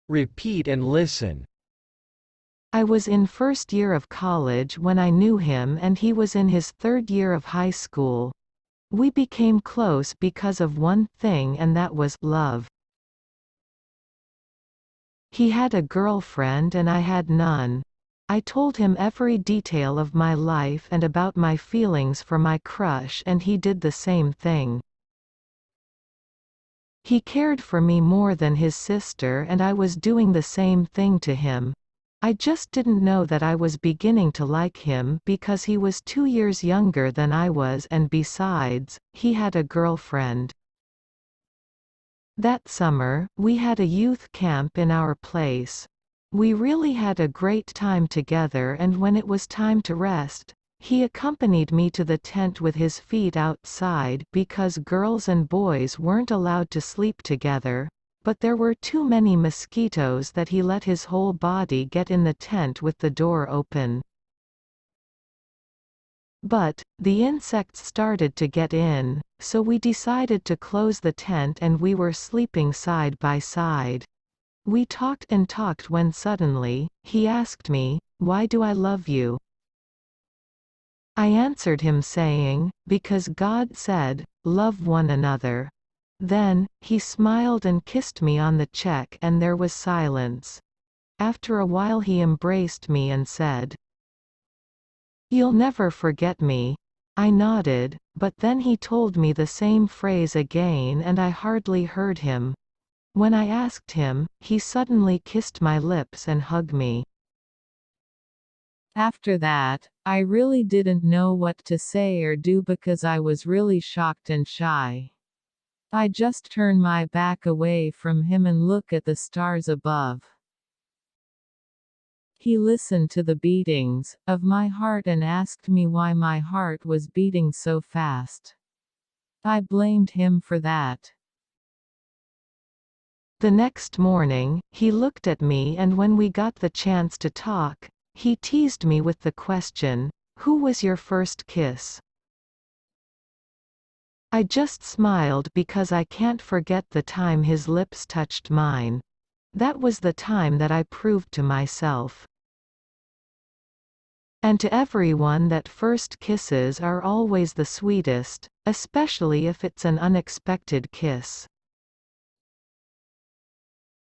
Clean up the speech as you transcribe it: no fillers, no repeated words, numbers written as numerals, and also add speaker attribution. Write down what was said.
Speaker 1: Repeat and listen.
Speaker 2: I was in first year of college when I knew him and he was in his third year of high school. We became close because of one thing, and that was love. He had a girlfriend and I had none. I told him every detail of my life and about my feelings for my crush, and he did the same thing. He cared for me more than his sister, and I was doing the same thing to him. I just didn't know that I was beginning to like him because he was 2 years younger than I was, and besides, he had a girlfriend. That summer, we had a youth camp in our place. We really had a great time together, and when it was time to rest, he accompanied me to the tent with his feet outside because girls and boys weren't allowed to sleep together, but there were too many mosquitoes that he let his whole body get in the tent with the door open. But, the insects started to get in, so we decided to close the tent and we were sleeping side by side. We talked and talked when suddenly, he asked me, "Why do I love you?" I answered him saying, "Because God said, love one another." Then, he smiled and kissed me on the cheek and there was silence. After a while he embraced me and said, "You'll never forget me." I nodded, but then he told me the same phrase again and I hardly heard him. When I asked him, he suddenly kissed my lips and hugged me. After that, I really didn't know what to say or do because I was really shocked and shy. I just turned my back away from him and looked at the stars above. He listened to the beatings of my heart and asked me why my heart was beating so fast. I blamed him for that. The next morning, he looked at me, and when we got the chance to talk, he teased me with the question, "Who was your first kiss?" I just smiled because I can't forget the time his lips touched mine. That was the time that I proved to myself. And to everyone, that first kisses are always the sweetest, especially if it's an unexpected kiss.